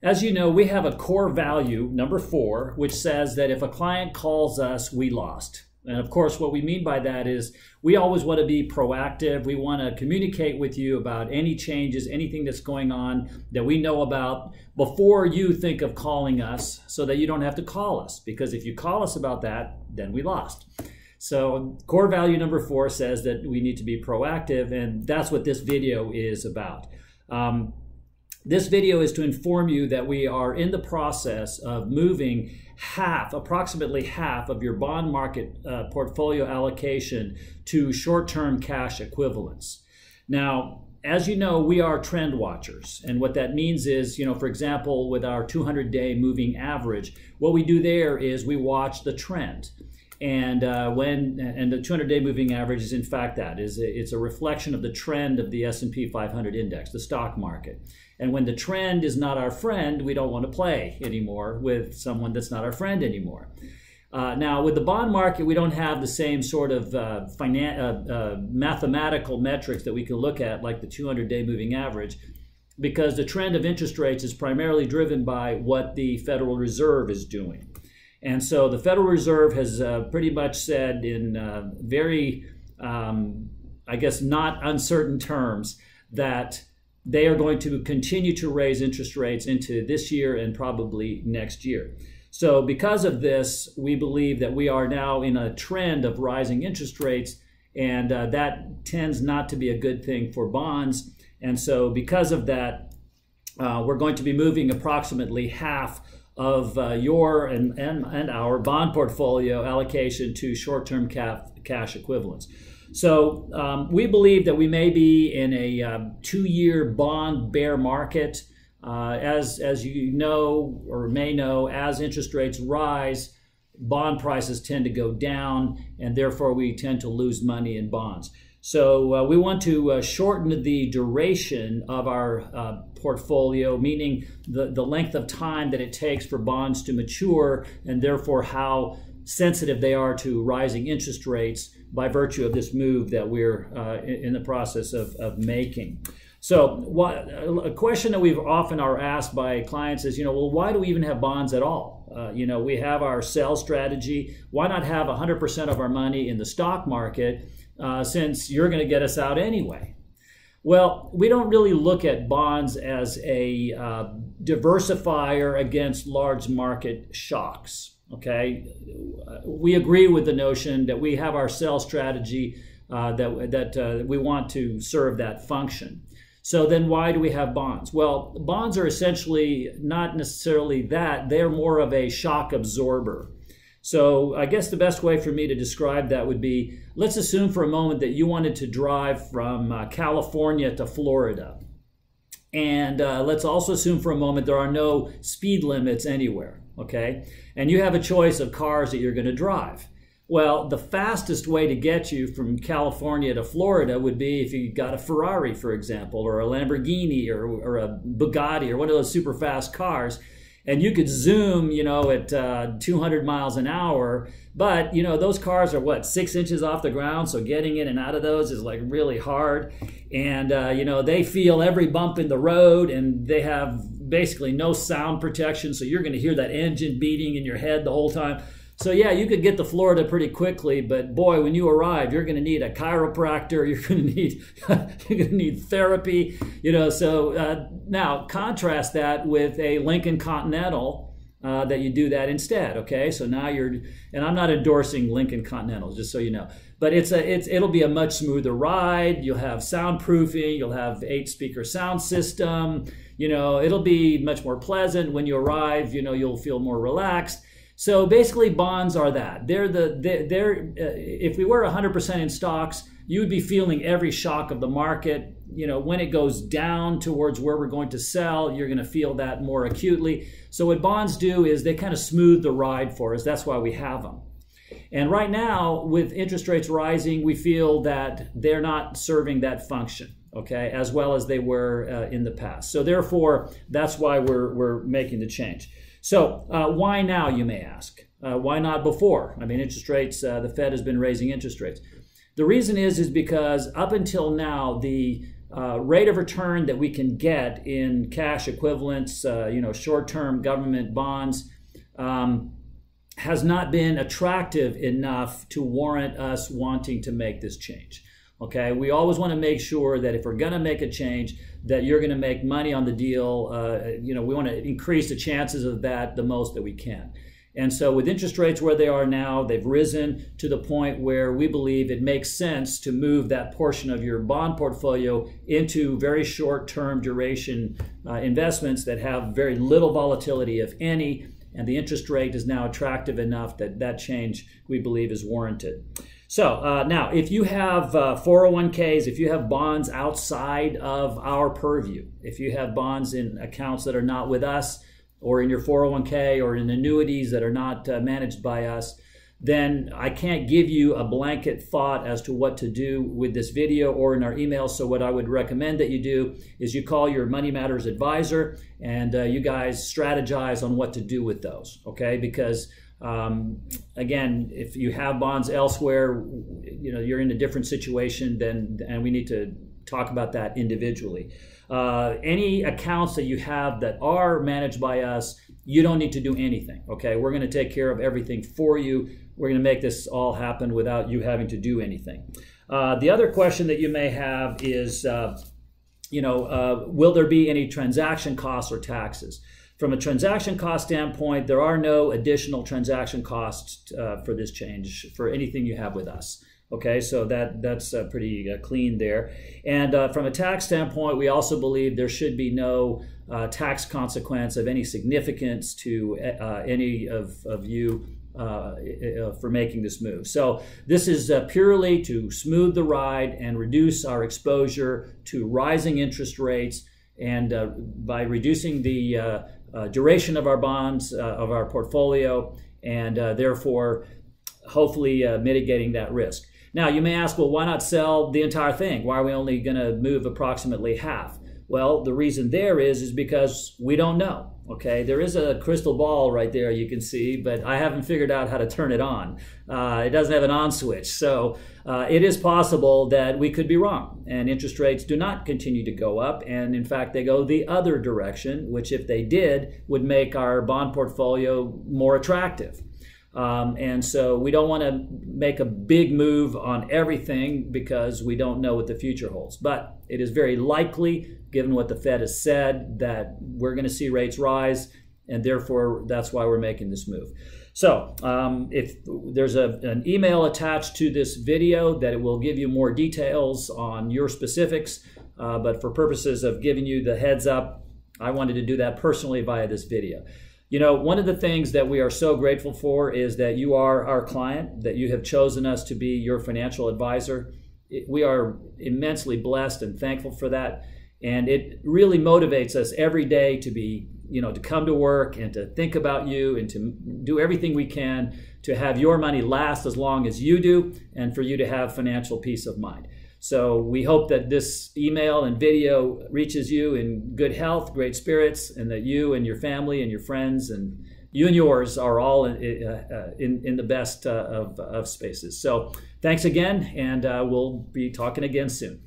As you know, we have a core value, number 4, which says that if a client calls us, we lost. And of course, what we mean by that is we always want to be proactive. We want to communicate with you about any changes, anything that's going on that we know about before you think of calling us, so that you don't have to call us. Because if you call us about that, then we lost. So core value number 4 says that we need to be proactive, and that's what this video is about. This video is to inform you that we are in the process of moving approximately half of your bond market portfolio allocation to short-term cash equivalents. Now, as you know, we are trend watchers. And what that means is, for example, with our 200-day moving average, what we do there is we watch the trend. And the 200-day moving average is in fact it's a reflection of the trend of the S&P 500 index, the stock market. And when the trend is not our friend, we don't want to play anymore with someone that's not our friend anymore. Now, with the bond market, we don't have the same sort of mathematical metrics that we can look at, like the 200-day moving average, because the trend of interest rates is primarily driven by what the Federal Reserve is doing. And so the Federal Reserve has pretty much said in very, I guess, not uncertain terms that they are going to continue to raise interest rates into this year and probably next year. So because of this, we believe that we are now in a trend of rising interest rates, and that tends not to be a good thing for bonds. And so because of that, we're going to be moving approximately half of your and our bond portfolio allocation to short-term cash equivalents. So we believe that we may be in a 2-year bond bear market. As you know or may know, as interest rates rise, bond prices tend to go down, and therefore we tend to lose money in bonds. So we want to shorten the duration of our portfolio, meaning the length of time that it takes for bonds to mature, and therefore how sensitive they are to rising interest rates by virtue of this move that we're in the process of making. So a question that we've often are asked by clients is, well, why do we even have bonds at all? We have our sell strategy. Why not have 100% of our money in the stock market since you're going to get us out anyway? Well, we don't really look at bonds as a diversifier against large market shocks. Okay, we agree with the notion that we have our sell strategy that we want to serve that function. So then why do we have bonds? Well, bonds are essentially not necessarily that. They're more of a shock absorber. So I guess the best way for me to describe that would be, let's assume for a moment that you wanted to drive from California to Florida. And let's also assume for a moment there are no speed limits anywhere, okay? And you have a choice of cars that you're going to drive. Well, the fastest way to get you from California to Florida would be if you got a Ferrari, for example, or a Lamborghini or a Bugatti or one of those super fast cars. And you could zoom, at 200 miles an hour. But, those cars are, what, 6 inches off the ground? So getting in and out of those is like really hard. And, they feel every bump in the road, and they have basically no sound protection. So you're going to hear that engine beating in your head the whole time. So yeah, you could get to Florida pretty quickly, but boy, when you arrive, you're going to need a chiropractor. You're going to need therapy. So now contrast that with a Lincoln Continental that you do that instead. Okay, so now and I'm not endorsing Lincoln Continentals, just so you know, but it'll be a much smoother ride. You'll have soundproofing. You'll have 8-speaker sound system. It'll be much more pleasant when you arrive. You'll feel more relaxed. So basically, bonds are that. If we were 100% in stocks, you would be feeling every shock of the market. When it goes down towards where we're going to sell, you're going to feel that more acutely. So what bonds do is they kind of smooth the ride for us. That's why we have them. And right now, with interest rates rising, we feel that they're not serving that function, okay, as well as they were in the past. So therefore, that's why we're making the change. So why now, you may ask? Why not before? I mean, interest rates, the Fed has been raising interest rates. The reason is because up until now, the rate of return that we can get in cash equivalents, short-term government bonds, has not been attractive enough to warrant us wanting to make this change. Okay, we always want to make sure that if we're going to make a change, that you're going to make money on the deal. We want to increase the chances of that the most that we can. And so with interest rates where they are now, they've risen to the point where we believe it makes sense to move that portion of your bond portfolio into very short-term duration investments that have very little volatility, if any, and the interest rate is now attractive enough that that change, we believe, is warranted. So now, if you have 401ks, if you have bonds outside of our purview, if you have bonds in accounts that are not with us, or in your 401k, or in annuities that are not managed by us, then I can't give you a blanket thought as to what to do with this video or in our email. So what I would recommend that you do is you call your Money Matters advisor and you guys strategize on what to do with those, okay? Because again, if you have bonds elsewhere, you're in a different situation and we need to talk about that individually. Any accounts that you have that are managed by us, you don't need to do anything, okay? We're going to take care of everything for you. We're going to make this all happen without you having to do anything. The other question that you may have is, will there be any transaction costs or taxes? From a transaction cost standpoint, there are no additional transaction costs for this change for anything you have with us. Okay, so that's pretty clean there. And from a tax standpoint, we also believe there should be no tax consequence of any significance to any of you for making this move. So this is purely to smooth the ride and reduce our exposure to rising interest rates, and by reducing the duration of our bonds, of our portfolio, and therefore hopefully mitigating that risk. Now, you may ask, well, why not sell the entire thing? Why are we only going to move approximately half? Well, the reason there is because we don't know, okay? There is a crystal ball right there you can see, but I haven't figured out how to turn it on. It doesn't have an on switch. So it is possible that we could be wrong and interest rates do not continue to go up. And in fact, they go the other direction, which if they did, would make our bond portfolio more attractive. And so we don't want to make a big move on everything because we don't know what the future holds. But it is very likely, given what the Fed has said, that we're going to see rates rise, and therefore that's why we're making this move. So if there's an email attached to this video that it will give you more details on your specifics, but for purposes of giving you the heads up, I wanted to do that personally via this video. One of the things that we are so grateful for is that you are our client, that you have chosen us to be your financial advisor. We are immensely blessed and thankful for that. And it really motivates us every day to be, to come to work and to think about you and to do everything we can to have your money last as long as you do and for you to have financial peace of mind. So we hope that this email and video reaches you in good health, great spirits, and that you and your family and your friends and you and yours are all in the best of spaces. So thanks again, and we'll be talking again soon.